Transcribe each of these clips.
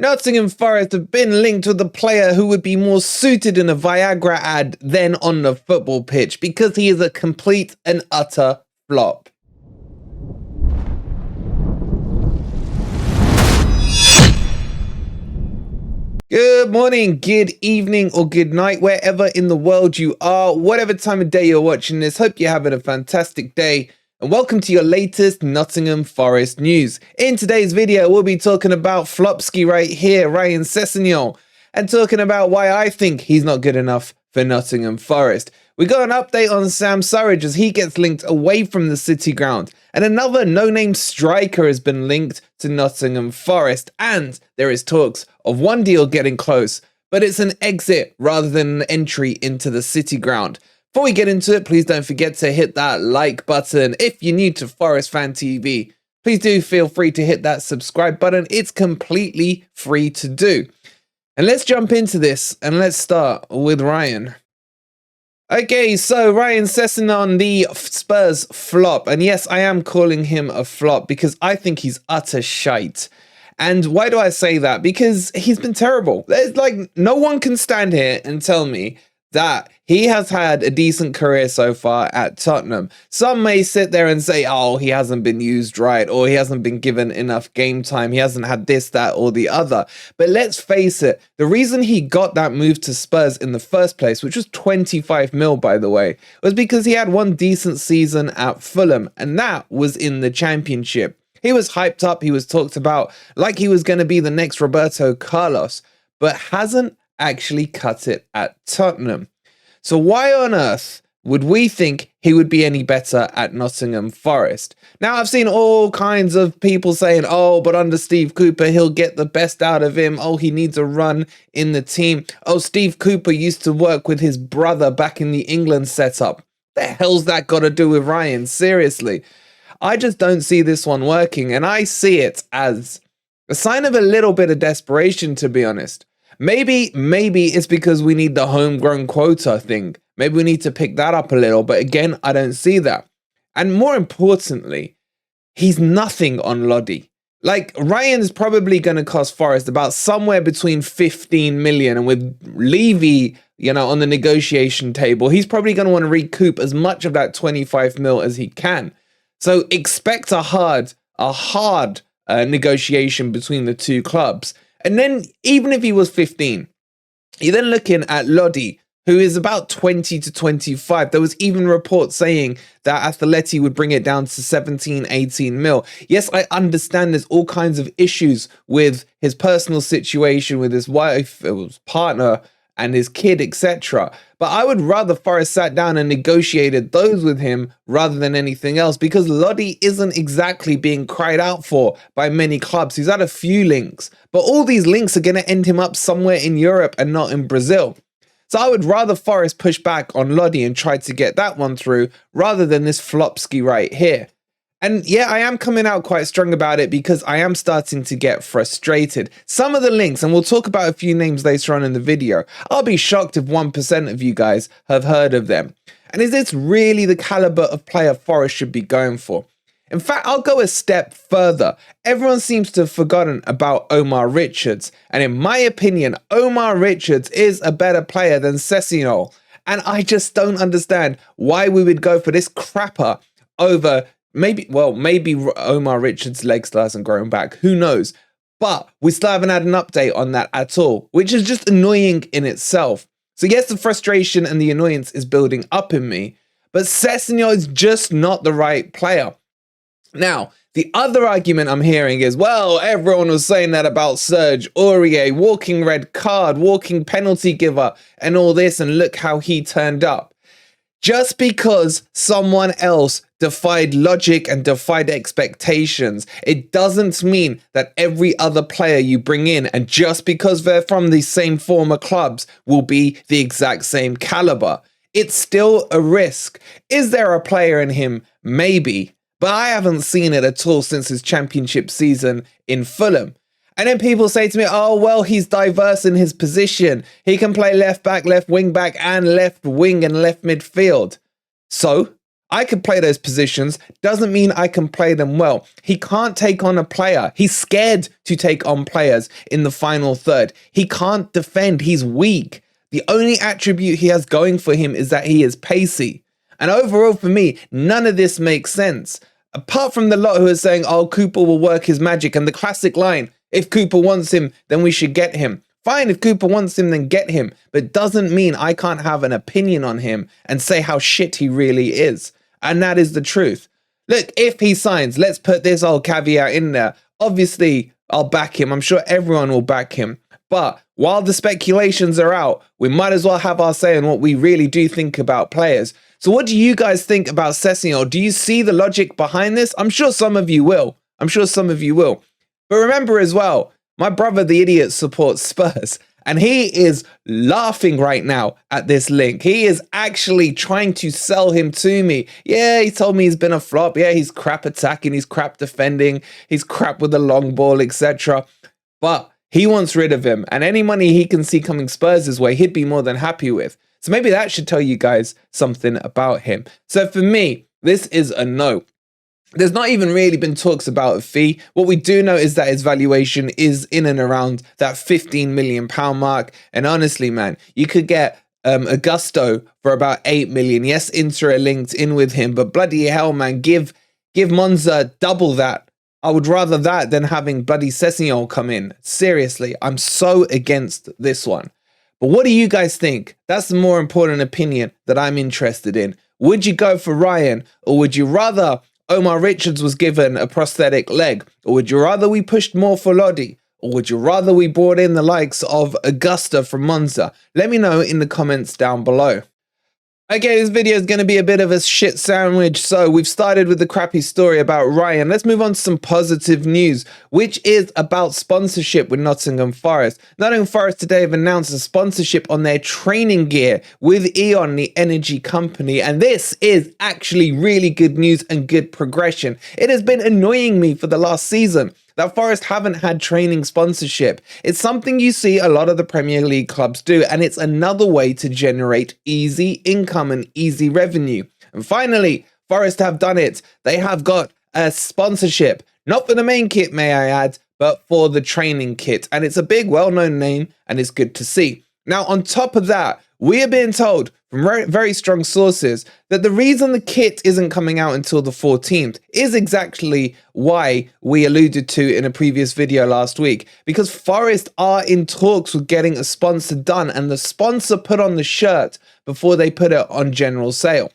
Nottingham Forest have been linked with a player who would be more suited in a Viagra ad than on the football pitch because he is a complete and utter flop. Good morning, good evening, or good night, wherever in the world you are, whatever time of day you're watching this. Hope you're having a fantastic day. And welcome to your latest Nottingham Forest news. In today's video, we'll be talking about Flopsky right here, Ryan Sessegnon, and talking about why I think he's not good enough for Nottingham Forest. We got an update on Panzo and Surridge as he gets linked away from the City ground. And another no-name striker has been linked to Nottingham Forest. And there is talks of one deal getting close, but it's an exit rather than an entry into the City ground. Before we get into it, please don't forget to hit that like button. If you're new to Forest Fan TV, please do feel free to hit that subscribe button. It's completely free to do. And let's jump into this and let's start with Ryan. Okay, so Ryan Sessegnon, the Spurs flop. And yes, I am calling him a flop because I think he's utter shite. And why do I say that? Because he's been terrible. There's like no one can stand here and tell me that he has had a decent career so far at Tottenham. Some may sit there and say, oh, he hasn't been used right, or he hasn't been given enough game time. He hasn't had this, that, or the other. But let's face it, the reason he got that move to Spurs in the first place, which was 25 mil, by the way, was because he had one decent season at Fulham, and that was in the Championship. He was hyped up, he was talked about like he was going to be the next Roberto Carlos, but hasn't actually cut it at Tottenham. So why on earth would we think he would be any better at Nottingham Forest? Now, I've seen all kinds of people saying, oh, but under Steve Cooper, he'll get the best out of him. Oh, he needs a run in the team. Oh, Steve Cooper used to work with his brother back in the England setup. The hell's that got to do with Ryan? Seriously. I just don't see this one working, and I see it as a sign of a little bit of desperation, to be honest. Maybe it's because we need the homegrown quota thing. Maybe we need to pick that up a little, but again, I don't see that. And more importantly, he's nothing on Lodi. Like, Ryan's probably going to cost Forest about somewhere between 15 million, and with Levy, on the negotiation table, he's probably going to want to recoup as much of that 25 mil as he can. So expect a hard negotiation between the two clubs. And then, even if he was 15, you're then looking at Lodi, who is about 20 to 25. There was even reports saying that Atleti would bring it down to 17, 18 mil. Yes, I understand there's all kinds of issues with his personal situation, with his wife, his partner, and his kid, etc. But I would rather Forest sat down and negotiated those with him rather than anything else, because Lodi isn't exactly being cried out for by many clubs. He's had a few links, but all these links are going to end him up somewhere in Europe and not in Brazil. So I would rather Forest push back on Lodi and try to get that one through rather than this Flopsky right here. And yeah, I am coming out quite strong about it because I am starting to get frustrated. Some of the links, and we'll talk about a few names later on in the video, I'll be shocked if 1% of you guys have heard of them. And is this really the caliber of player Forest should be going for? In fact, I'll go a step further. Everyone seems to have forgotten about Omar Richards. And in my opinion, Omar Richards is a better player than Sessegnon. And I just don't understand why we would go for this crapper over maybe Omar Richards' leg still hasn't grown back. Who knows? But we still haven't had an update on that at all, which is just annoying in itself. So yes, the frustration and the annoyance is building up in me, but Sessegnon is just not the right player. Now, the other argument I'm hearing is, well, everyone was saying that about Serge Aurier, walking red card, walking penalty giver, and all this, and look how he turned up. Just because someone else defied logic and defied expectations, it doesn't mean that every other player you bring in, and just because they're from the same former clubs, will be the exact same caliber. It's still a risk. Is there a player in him? Maybe. But I haven't seen it at all since his championship season in Fulham. And then people say to me, oh, well, he's diverse in his position. He can play left back, left wing back, and left wing and left midfield. So I could play those positions, doesn't mean I can play them well. He can't take on a player. He's scared to take on players in the final third. He can't defend. He's weak. The only attribute he has going for him is that he is pacey. And overall, for me, none of this makes sense. Apart from the lot who are saying, oh, Cooper will work his magic, and the classic line, if Cooper wants him, then we should get him. Fine, if Cooper wants him, then get him. But it doesn't mean I can't have an opinion on him and say how shit he really is. And that is the truth. Look, if he signs, let's put this old caveat in there. Obviously, I'll back him. I'm sure everyone will back him. But while the speculations are out, we might as well have our say on what we really do think about players. So what do you guys think about Sessegnon? Do you see the logic behind this? I'm sure some of you will. But remember as well, my brother, the idiot, supports Spurs. And he is laughing right now at this link. He is actually trying to sell him to me. Yeah, he told me he's been a flop. Yeah, he's crap attacking. He's crap defending. He's crap with the long ball, etc. But he wants rid of him. And any money he can see coming Spurs' way, he'd be more than happy with. So maybe that should tell you guys something about him. So for me, this is a no. There's not even really been talks about a fee. What we do know is that his valuation is in and around that £15 million mark. And honestly, man, you could get Augusto for about 8 million. Yes, Inter are linked in with him, but bloody hell, man, give Monza double that. I would rather that than having bloody Sessegnon come in. Seriously, I'm so against this one. But what do you guys think? That's the more important opinion that I'm interested in. Would you go for Ryan, or would you rather Omar Richards was given a prosthetic leg? Or would you rather we pushed more for Lodi? Or would you rather we brought in the likes of Augusta from Monza? Let me know in the comments down below. Okay, this video is going to be a bit of a shit sandwich. So we've started with the crappy story about Ryan. Let's move on to some positive news, which is about sponsorship with Nottingham Forest. Nottingham Forest today have announced a sponsorship on their training gear with E.ON, the energy company. And this is actually really good news and good progression. It has been annoying me for the last season that Forest haven't had training sponsorship. It's something you see a lot of the Premier League clubs do, and it's another way to generate easy income and easy revenue. And finally, Forest have done it. They have got a sponsorship, not for the main kit, may I add, but for the training kit. And it's a big, well-known name, and it's good to see. Now, on top of that, we are being told from very, very strong sources that the reason the kit isn't coming out until the 14th is exactly why we alluded to in a previous video last week, because Forest are in talks with getting a sponsor done, and the sponsor put on the shirt before they put it on general sale.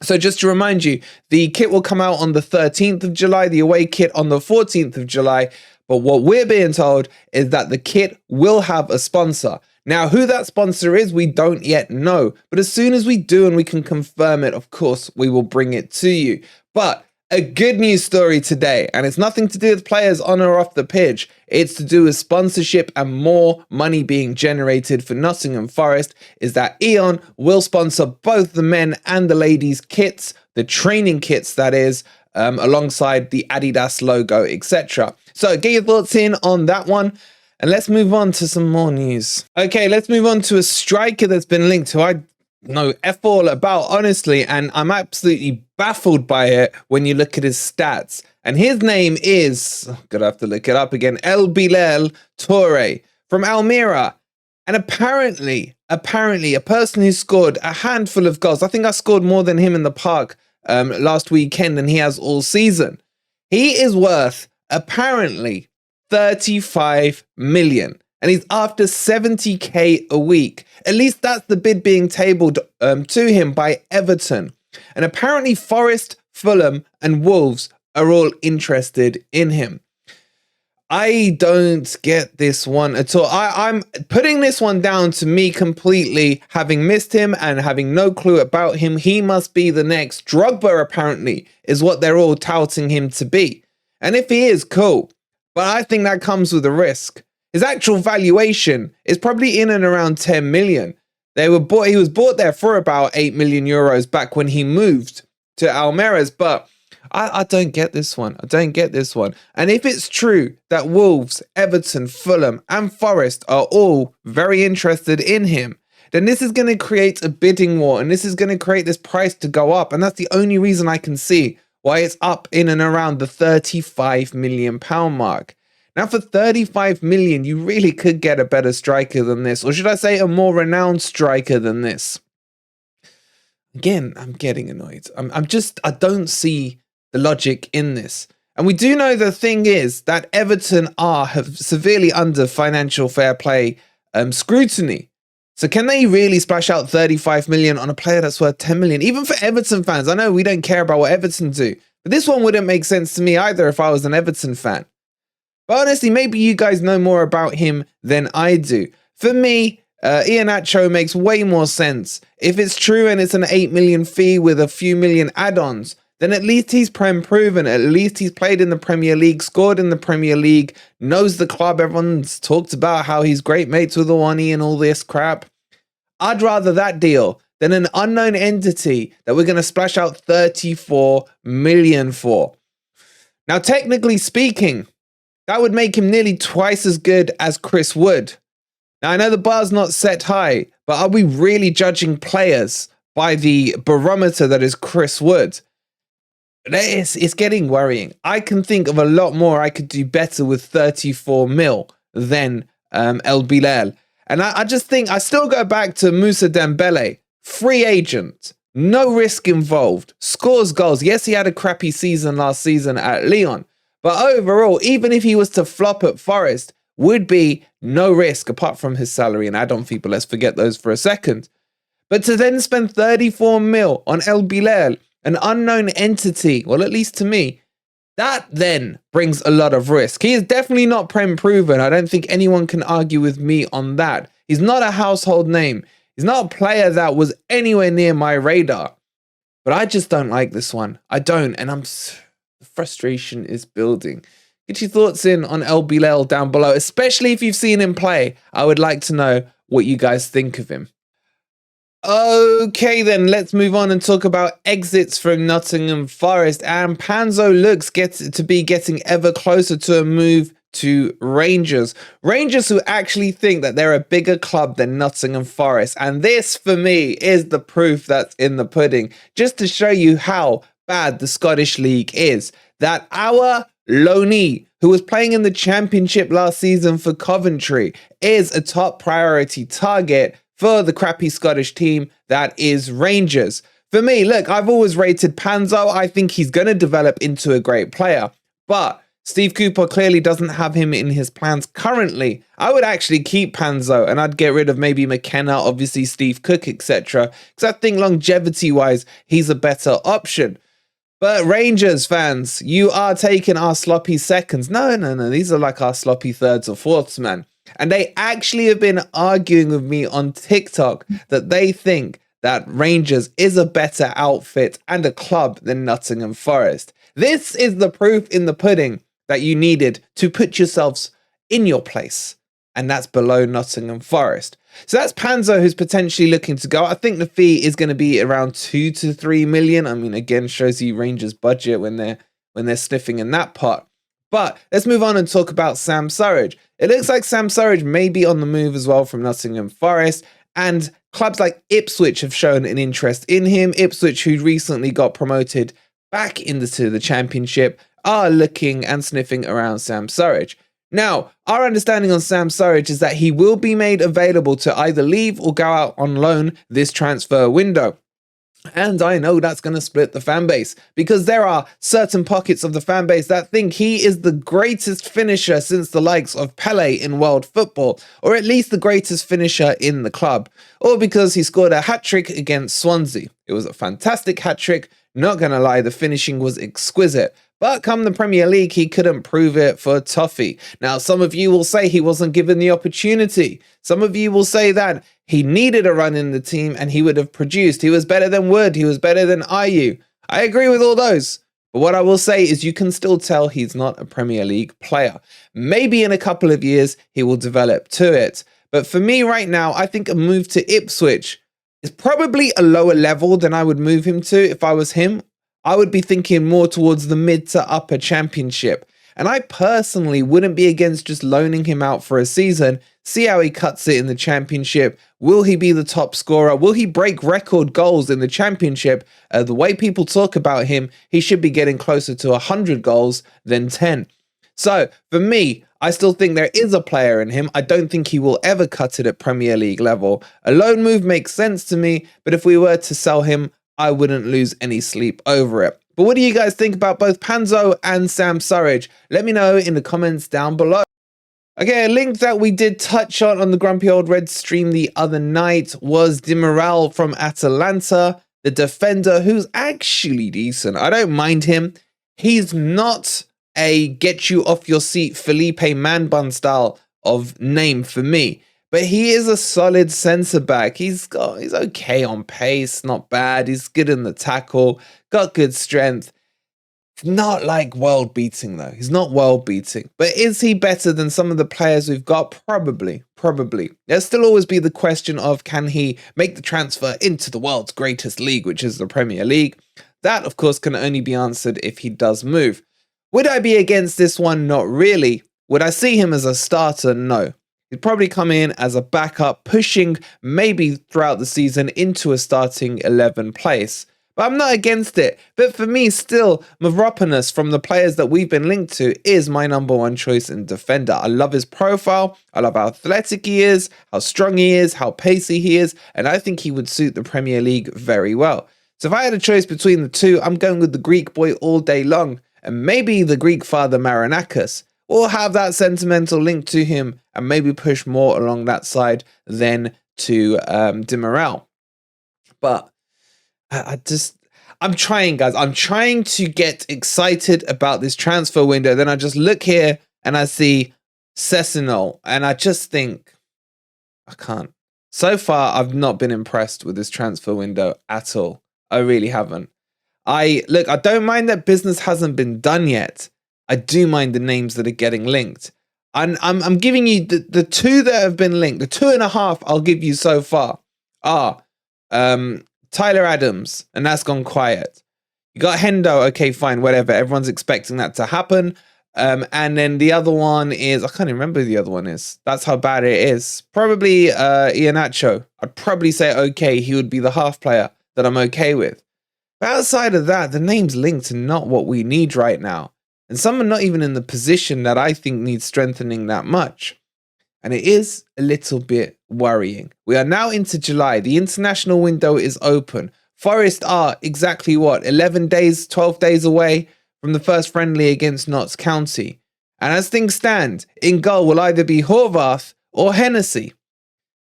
So just to remind you, the kit will come out on the 13th of July, the away kit on the 14th of July. But what we're being told is that the kit will have a sponsor. Now, who that sponsor is, we don't yet know. But as soon as we do and we can confirm it, of course, we will bring it to you. But a good news story today, and it's nothing to do with players on or off the pitch. It's to do with sponsorship and more money being generated for Nottingham Forest, is that E.ON will sponsor both the men and the ladies' kits, the training kits, that is, alongside the Adidas logo, etc. So get your thoughts in on that one. And let's move on to some more news. Okay, let's move on to a striker that's been linked who I know F all about, honestly, and I'm absolutely baffled by it when you look at his stats. And his name is, gonna have to look it up again, Bilal Toure from Almira. And apparently, a person who scored a handful of goals. I think I scored more than him in the park last weekend than he has all season. He is worth, apparently, 35 million, and he's after 70k a week. At least that's the bid being tabled to him by Everton. And apparently Forest, Fulham and Wolves are all interested in him. I don't get this one at all. I'm putting this one down to me completely having missed him and having no clue about him. He must be the next Drogba, apparently, is what they're all touting him to be. And if he is, cool. But I think that comes with a risk. His actual valuation is probably in and around 10 million. He was bought there for about 8 million euros back when he moved to Almera's, but I don't get this one. And if it's true that Wolves, Everton, Fulham and Forest are all very interested in him, then this is going to create a bidding war, and this is going to create this price to go up. And that's the only reason I can see why it's up in and around the £35 million mark. Now, for 35 million, you really could get a better striker than this, or should I say a more renowned striker than this. Again, I'm getting annoyed. I don't see the logic in this. And we do know the thing is that Everton have severely under financial fair play scrutiny. So can they really splash out 35 million on a player that's worth 10 million? Even for Everton fans, I know we don't care about what Everton do, but this one wouldn't make sense to me either if I was an Everton fan. But honestly, maybe you guys know more about him than I do. For me, Iheanacho makes way more sense. If it's true and it's an 8 million fee with a few million add-ons, then at least he's Prem proven. At least he's played in the Premier League, scored in the Premier League, knows the club. Everyone's talked about how he's great mates with Awani and all this crap. I'd rather that deal than an unknown entity that we're going to splash out 34 million for. Now, technically speaking, that would make him nearly twice as good as Chris Wood. Now, I know the bar's not set high, but are we really judging players by the barometer that is Chris Wood? It's getting worrying. I can think of a lot more I could do better with 34 mil than El Bilal. And I just think, I still go back to Moussa Dembele, free agent, no risk involved, scores goals. Yes, he had a crappy season last season at Lyon, but overall, even if he was to flop at Forest, would be no risk apart from his salary and add-on fee, but let's forget those for a second. But to then spend 34 mil on El Bilal, an unknown entity, well, at least to me, that then brings a lot of risk. He is definitely not Prem proven. I don't think anyone can argue with me on that. He's not a household name. He's not a player that was anywhere near my radar. But I just don't like this one. I don't, and the frustration is building. Get your thoughts in on El Bilal down below, especially if you've seen him play. I would like to know what you guys think of him. Okay, then let's move on and talk about exits from Nottingham Forest. And Panzo looks to be getting ever closer to a move to Rangers. Rangers who actually think that they're a bigger club than Nottingham Forest. And this, for me, is the proof that's in the pudding. Just to show you how bad the Scottish League is. That our loanee, who was playing in the Championship last season for Coventry, is a top priority target for the crappy Scottish team that is Rangers. For me, look, I've always rated Panzo. I think he's going to develop into a great player. But Steve Cooper clearly doesn't have him in his plans currently. I would actually keep Panzo and I'd get rid of maybe McKenna, obviously Steve Cook, etc. Because I think longevity-wise, he's a better option. But Rangers fans, you are taking our sloppy seconds. No. These are like our sloppy thirds or fourths, man. And they actually have been arguing with me on TikTok that they think that Rangers is a better outfit and a club than Nottingham Forest. This is the proof in the pudding that you needed to put yourselves in your place. And that's below Nottingham Forest. So that's Panzo who's potentially looking to go. I think the fee is going to be around 2 to 3 million. I mean, again, shows you Rangers' budget when they're sniffing in that pot. But let's move on and talk about Sam Surridge. It looks like Sam Surridge may be on the move as well from Nottingham Forest. And clubs like Ipswich have shown an interest in him. Ipswich, who recently got promoted back into the Championship, are looking and sniffing around Sam Surridge. Now, our understanding on Sam Surridge is that he will be made available to either leave or go out on loan this transfer window. And I know that's going to split the fan base because there are certain pockets of the fan base that think he is the greatest finisher since the likes of Pele in world football, or at least the greatest finisher in the club, or because he scored a hat-trick against Swansea. It was a fantastic hat-trick. Not going to lie, the finishing was exquisite. But come the Premier League, he couldn't prove it for Toffee. Now, some of you will say he wasn't given the opportunity. Some of you will say that he needed a run in the team and he would have produced. He was better than Wood. He was better than Ayew. I agree with all those. But what I will say is you can still tell he's not a Premier League player. Maybe in a couple of years, he will develop to it. But for me right now, I think a move to Ipswich is probably a lower level than I would move him to if I was him. I would be thinking more towards the mid to upper Championship. And I personally wouldn't be against just loaning him out for a season, see how he cuts it in the championship. Will he be the top scorer? Will he break record goals in the championship? The way people talk about him, he should be getting closer to 100 goals than 10. So for me, I still think there is a player in him. I don't think he will ever cut it at Premier League level. A loan move makes sense to me, but if we were to sell him, I wouldn't lose any sleep over it. But what do you guys think about both Panzo and Surridge? Let me know in the comments down below. Okay, a link that we did touch on the Grumpy Old Red stream the other night was Demiral from Atalanta, the defender who's actually decent. I don't mind him. He's not a get you off your seat Felipe Man-bun style of name for me, but he is a solid centre back. He's okay on pace, not bad. He's good in the tackle, got good strength. Not like world beating though. He's not world beating, but is he better than some of the players we've got? Probably. There'll still always be the question of, can he make the transfer into the world's greatest league, which is the Premier League? That of course can only be answered if he does move. Would I be against this one? Not really. Would I see him as a starter? No. He'd probably come in as a backup, pushing maybe throughout the season into a starting 11 place. But I'm not against it. But for me, still, Mavropanos from the players that we've been linked to is my number one choice in defender. I love his profile. I love how athletic he is, how strong he is, how pacey he is. And I think he would suit the Premier League very well. So if I had a choice between the two, I'm going with the Greek boy all day long. And maybe the Greek father Marinakis will have that sentimental link to him and maybe push more along that side than to Demiral. But I'm trying, guys. I'm trying to get excited about this transfer window. Then I just look here and I see Sessegnon and I just think, I can't. So far, I've not been impressed with this transfer window at all. I really haven't. I don't mind that business hasn't been done yet. I do mind the names that are getting linked. I'm giving you the two that have been linked. The 2.5 I'll give you so far are Tyler Adams, and that's gone quiet. You got Hendo, okay, fine, whatever. Everyone's expecting that to happen. And then the other one is, I can't even remember who the other one is. That's how bad it is. Probably Iheanacho. I'd probably say okay, he would be the half player that I'm okay with. But outside of that, the names linked are not what we need right now. And some are not even in the position that I think needs strengthening that much. And it is a little bit worrying. We are now into July. The international window is open. Forest are exactly what, 11 days, 12 days away from the first friendly against Notts County. And as things stand, in goal will either be Horvath or Hennessy.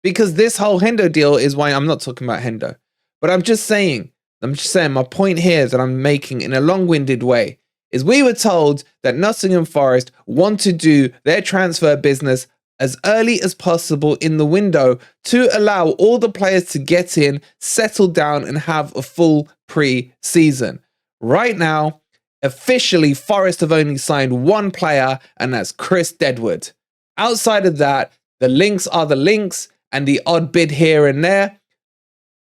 Because this whole Hendo deal is why I'm not talking about Hendo. But I'm just saying my point here that I'm making in a long-winded way is we were told that Nottingham Forest want to do their transfer business as early as possible in the window to allow all the players to get in, settle down and have a full pre-season. Right now, officially, Forest have only signed one player and that's Chris Deadwood. Outside of that, the links are the links and the odd bid here and there.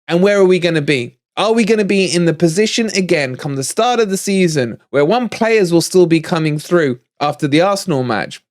And where are we going to be? Are we going to be in the position again come the start of the season where one, players will still be coming through after the Arsenal match?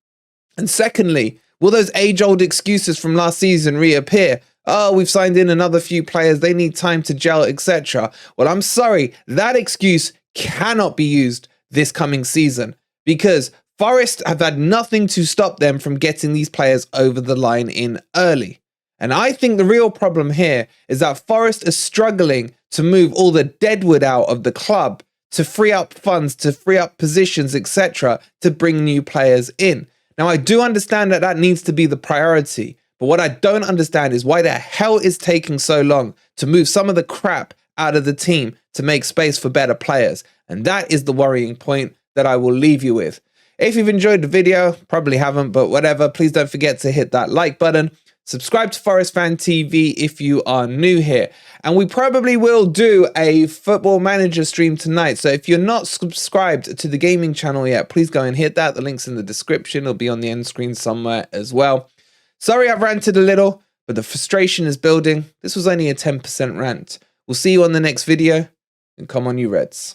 And secondly, will those age-old excuses from last season reappear? Oh, we've signed in another few players, they need time to gel, etc. Well, I'm sorry, that excuse cannot be used this coming season because Forest have had nothing to stop them from getting these players over the line in early. And I think the real problem here is that Forest is struggling to move all the deadwood out of the club to free up funds, to free up positions, etc., to bring new players in. Now, I do understand that that needs to be the priority, but what I don't understand is why the hell is taking so long to move some of the crap out of the team to make space for better players. And that is the worrying point that I will leave you with. If you've enjoyed the video, probably haven't, but whatever, please don't forget to hit that like button. Subscribe to Forest Fan TV if you are new here. And we probably will do a Football Manager stream tonight. So if you're not subscribed to the gaming channel yet, please go and hit that. The link's in the description. It'll be on the end screen somewhere as well. Sorry I've ranted a little, but the frustration is building. This was only a 10% rant. We'll see you on the next video. And come on, you Reds.